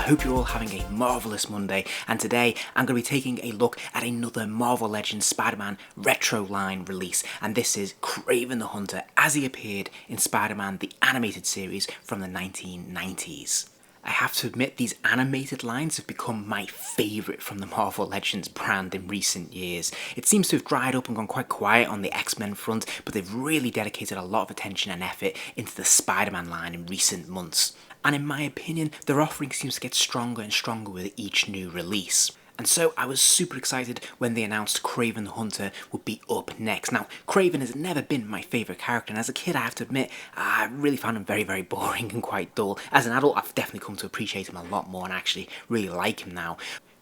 hope you're all having a marvellous Monday, and today I'm going to be taking a look at another Marvel Legends Spider-Man retro line release, and this is Kraven the Hunter as he appeared in Spider-Man the animated series from the 1990s. I have to admit, these animated lines have become my favourite from the Marvel Legends brand in recent years. It seems to have dried up and gone quite quiet on the X-Men front, but they've really dedicated a lot of attention and effort into the Spider-Man line in recent months. And in my opinion, their offering seems to get stronger and stronger with each new release. And so I was super excited when they announced Kraven the Hunter would be up next. Now, Kraven has never been my favourite character, and as a kid I have to admit, I really found him very, very boring and quite dull. As an adult, I've definitely come to appreciate him a lot more and actually really like him now.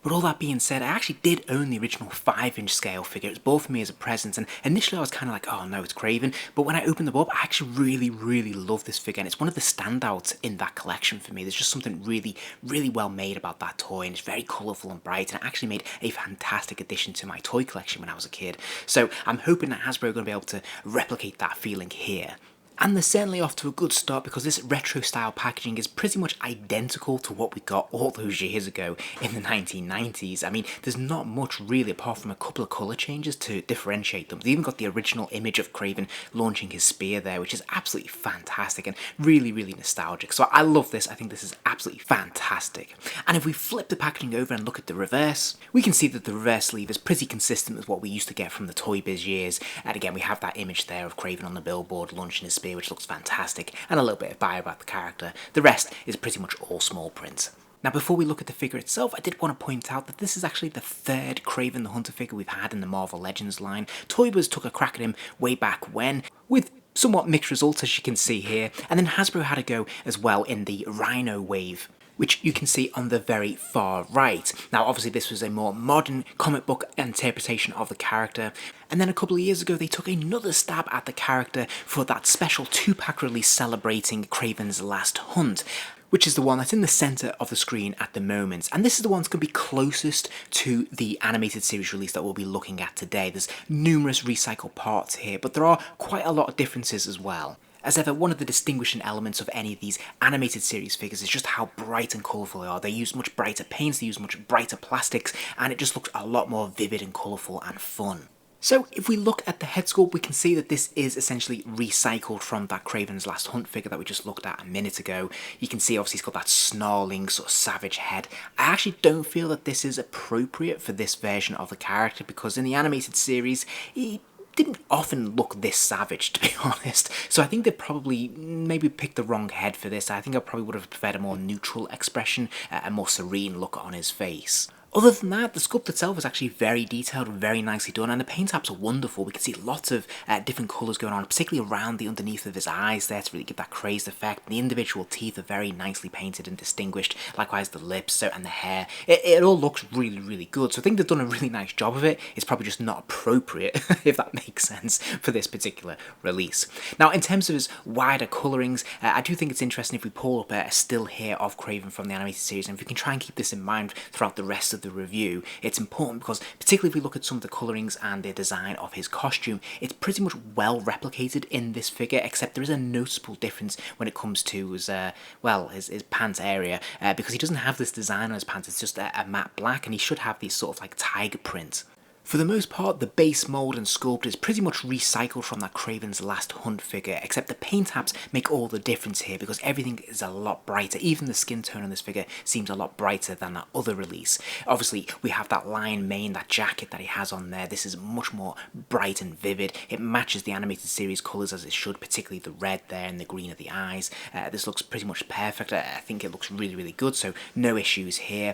But all that being said, I actually did own the original 5-inch scale figure. It was bought for me as a present, and initially I was kind of like, oh no, it's Kraven. But when I opened them up, I actually really love this figure, and it's one of the standouts in that collection for me. There's just something really well made about that toy, and it's very colourful and bright, and it actually made a fantastic addition to my toy collection when I was a kid. So I'm hoping that Hasbro are going to be able to replicate that feeling here. And they're certainly off to a good start because this retro style packaging is pretty much identical to what we got all those years ago in the 1990s. I mean, there's not much really apart from a couple of colour changes to differentiate them. They even got the original image of Kraven launching his spear there, which is absolutely fantastic and really nostalgic. So I love this. I think this is absolutely fantastic. And if we flip the packaging over and look at the reverse, we can see that the reverse sleeve is pretty consistent with what we used to get from the Toy Biz years. And again, we have that image there of Kraven on the billboard launching his spear, which looks fantastic, and a little bit of bio about the character. The rest is pretty much all small print. Now, before we look at the figure itself, I did want to point out that this is actually the third Kraven the Hunter figure we've had in the Marvel Legends line. Toy Biz took a crack at him way back when, with somewhat mixed results as you can see here, and then Hasbro had a go as well in the Rhino wave, which you can see on the very far right. Now obviously this was a more modern comic book interpretation of the character, and then a couple of years ago they took another stab at the character for that special 2-pack release celebrating Kraven's Last Hunt, which is the one that's in the centre of the screen at the moment. And this is the one that's going to be closest to the animated series release that we'll be looking at today. There's numerous recycled parts here, but there are quite a lot of differences as well. As ever, one of the distinguishing elements of any of these animated series figures is just how bright and colourful they are. They use much brighter paints, they use much brighter plastics, and it just looks a lot more vivid and colourful and fun. So if we look at the head sculpt, we can see that this is essentially recycled from that Kraven's Last Hunt figure that we just looked at a minute ago. You can see obviously he's got that snarling sort of savage head. I actually don't feel that this is appropriate for this version of the character, because in the animated series he didn't often look this savage, to be honest. So I think they probably maybe picked the wrong head for this. I think I probably would have preferred a more neutral expression, a more serene look on his face. Other than that, the sculpt itself is actually very detailed and very nicely done, and the paint apps are wonderful. We can see lots of different colours going on, particularly around the underneath of his eyes there to really give that crazed effect. The individual teeth are very nicely painted and distinguished, likewise the lips and the hair. It all looks really good, so I think they've done a really nice job of it. It's probably just not appropriate, if that makes sense, for this particular release. Now, in terms of his wider colourings, I do think it's interesting if we pull up a still here of Kraven from the animated series, and if we can try and keep this in mind throughout the rest of the review, it's important because particularly if we look at some of the colourings and the design of his costume, it's pretty much well replicated in this figure, except there is a noticeable difference when it comes to his pants area, because he doesn't have this design on his pants. It's just a matte black, and he should have these sort of like tiger print. For the most part, the base mould and sculpt is pretty much recycled from that Kraven's Last Hunt figure, except the paint apps make all the difference here because everything is a lot brighter. Even the skin tone on this figure seems a lot brighter than that other release. Obviously, we have that lion mane, that jacket that he has on there. This is much more bright and vivid. It matches the animated series colours as it should, particularly the red there and the green of the eyes. This looks pretty much perfect. I think it looks really good, so no issues here.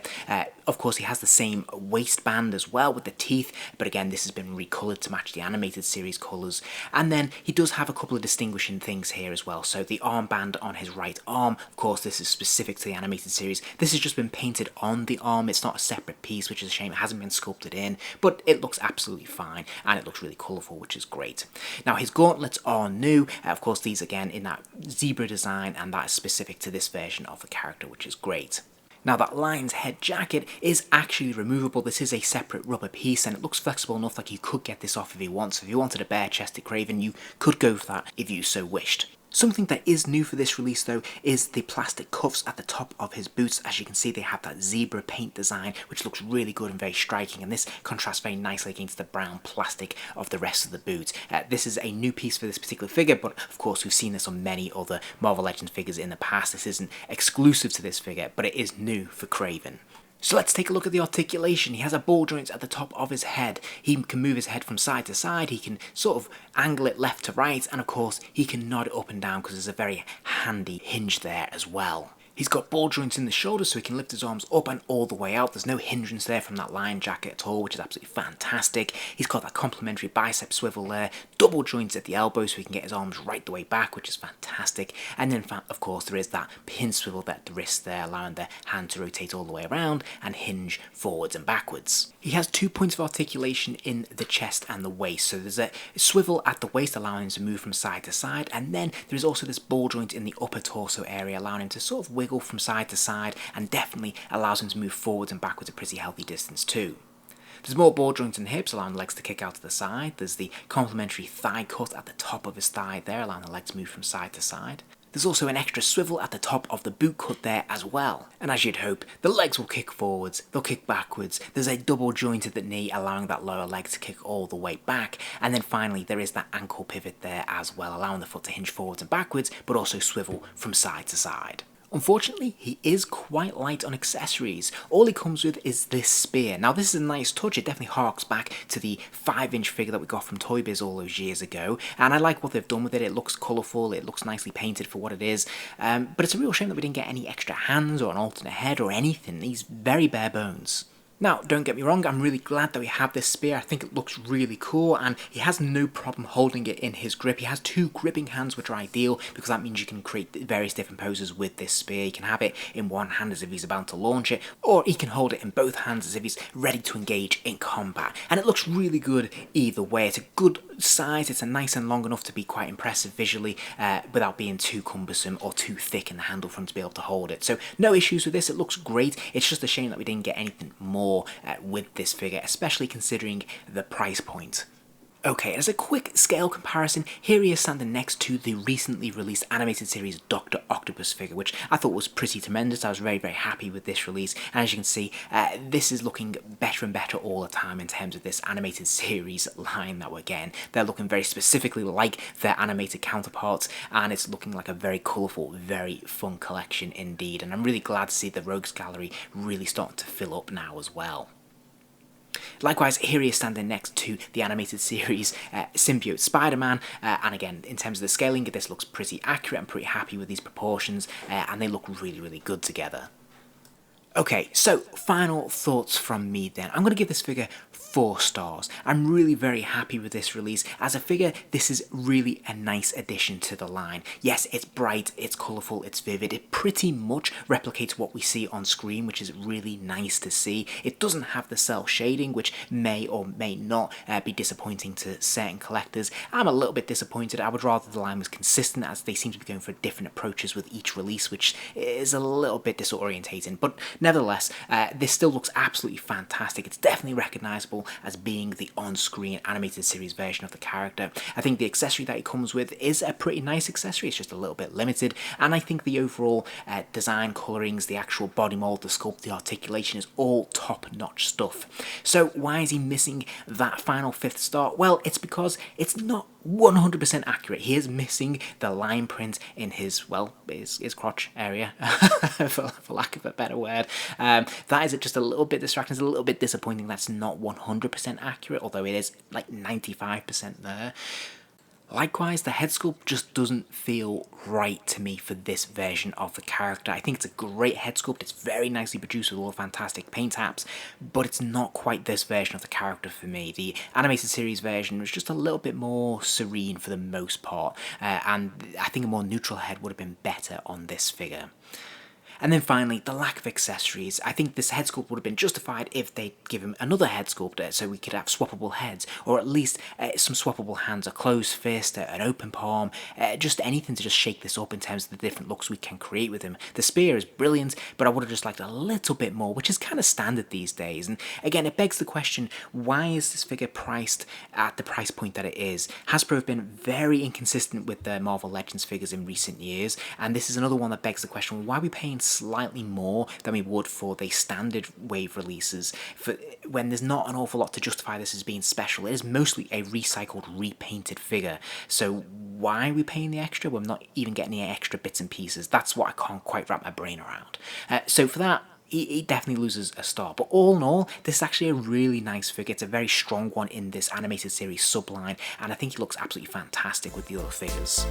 Of course, he has the same waistband as well with the teeth, but again, this has been recoloured to match the animated series colours. And then he does have a couple of distinguishing things here as well. So the armband on his right arm, of course, this is specific to the animated series. This has just been painted on the arm. It's not a separate piece, which is a shame. It hasn't been sculpted in, but it looks absolutely fine, and it looks really colourful, which is great. Now, his gauntlets are new. Of course, these again in that zebra design, and that is specific to this version of the character, which is great. Now that lion's head jacket is actually removable. This is a separate rubber piece, and it looks flexible enough like you could get this off if you want. So if you wanted a bare-chested Kraven, you could go for that if you so wished. Something that is new for this release though is the plastic cuffs at the top of his boots. As you can see, they have that zebra paint design which looks really good and very striking, and this contrasts very nicely against the brown plastic of the rest of the boot. This is a new piece for this particular figure, but of course we've seen this on many other Marvel Legends figures in the past. This isn't exclusive to this figure, but it is new for Kraven. So let's take a look at the articulation. He has a ball joint at the top of his head. He can move his head from side to side, he can sort of angle it left to right, and of course he can nod it up and down because there's a very handy hinge there as well. He's got ball joints in the shoulders so he can lift his arms up and all the way out. There's no hindrance there from that lion jacket at all, which is absolutely fantastic. He's got that complementary bicep swivel there, double joints at the elbow so he can get his arms right the way back, which is fantastic. And then of course there is that pin swivel at the wrist there, allowing the hand to rotate all the way around and hinge forwards and backwards. He has 2 points of articulation in the chest and the waist. So there's a swivel at the waist allowing him to move from side to side, and then there's also this ball joint in the upper torso area allowing him to sort of wiggle from side to side, and definitely allows him to move forwards and backwards a pretty healthy distance too. There's more ball joints and hips, allowing the legs to kick out to the side. There's the complementary thigh cut at the top of his thigh there, allowing the legs to move from side to side. There's also an extra swivel at the top of the boot cut there as well. And as you'd hope, the legs will kick forwards, they'll kick backwards. There's a double joint at the knee, allowing that lower leg to kick all the way back. And then finally, there is that ankle pivot there as well, allowing the foot to hinge forwards and backwards, but also swivel from side to side. Unfortunately, he is quite light on accessories. All he comes with is this spear. Now this is a nice touch, it definitely harks back to the 5-inch figure that we got from Toy Biz all those years ago, and I like what they've done with it. It looks colourful, it looks nicely painted for what it is, but it's a real shame that we didn't get any extra hands or an alternate head or anything. He's very bare bones. Now, don't get me wrong, I'm really glad that we have this spear. I think it looks really cool, and he has no problem holding it in his grip. He has 2 gripping hands, which are ideal, because that means you can create various different poses with this spear. You can have it in one hand as if he's about to launch it, or he can hold it in both hands as if he's ready to engage in combat. And it looks really good either way. It's a good size, it's a nice and long enough to be quite impressive visually, without being too cumbersome or too thick in the handle for him to be able to hold it. So no issues with this, it looks great. It's just a shame that we didn't get anything more with this figure, especially considering the price point. Okay, as a quick scale comparison, here he is standing next to the recently released animated series Dr. Octopus figure, which I thought was pretty tremendous. I was very, very happy with this release, and as you can see, this is looking better and better all the time in terms of this animated series line that we're getting. They're looking very specifically like their animated counterparts, and it's looking like a very colourful, very fun collection indeed, and I'm really glad to see the Rogues Gallery really starting to fill up now as well. Likewise, here he is standing next to the animated series Symbiote Spider-Man, and again, in terms of the scaling, this looks pretty accurate. I'm pretty happy with these proportions, and they look really, really good together. Okay, so final thoughts from me then. I'm going to give this figure 4 stars. I'm really very happy with this release. As a figure, this is really a nice addition to the line. Yes, it's bright, it's colourful, it's vivid. It pretty much replicates what we see on screen, which is really nice to see. It doesn't have the cell shading, which may or may not be disappointing to certain collectors. I'm a little bit disappointed. I would rather the line was consistent, as they seem to be going for different approaches with each release, which is a little bit disorientating. But nevertheless, this still looks absolutely fantastic. It's definitely recognisable as being the on-screen animated series version of the character. I think the accessory that it comes with is a pretty nice accessory. It's just a little bit limited, and I think the overall design, colourings, the actual body mould, the sculpt, the articulation is all top-notch stuff. So why is he missing that final 5th star? Well, it's because it's not 100% accurate. He is missing the line print in his, well, his crotch area, for lack of a better word. That is just a little bit distracting. It's a little bit disappointing that's not 100% accurate, although it is like 95% there. Likewise, the head sculpt just doesn't feel right to me for this version of the character. I think it's a great head sculpt, it's very nicely produced with all the fantastic paint apps, but it's not quite this version of the character for me. The animated series version was just a little bit more serene for the most part, and I think a more neutral head would have been better on this figure. And then finally, the lack of accessories. I think this head sculpt would have been justified if they'd give him another head sculptor so we could have swappable heads, or at least some swappable hands, a closed fist, an open palm, just anything to just shake this up in terms of the different looks we can create with him. The spear is brilliant, but I would have just liked a little bit more, which is kind of standard these days. And again, it begs the question, why is this figure priced at the price point that it is? Hasbro have been very inconsistent with their Marvel Legends figures in recent years, and this is another one that begs the question, why are we paying slightly more than we would for the standard wave releases when there's not an awful lot to justify this as being special? It is mostly a recycled, repainted figure, so why are we paying the extra when we're not even getting any extra bits and pieces? That's what I can't quite wrap my brain around. So for that, he definitely loses a star, but all in all, this is actually a really nice figure. It's a very strong one in this animated series subline, and I think he looks absolutely fantastic with the other figures.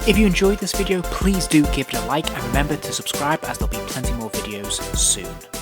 If you enjoyed this video, please do give it a like, and remember to subscribe as there'll be plenty more videos soon.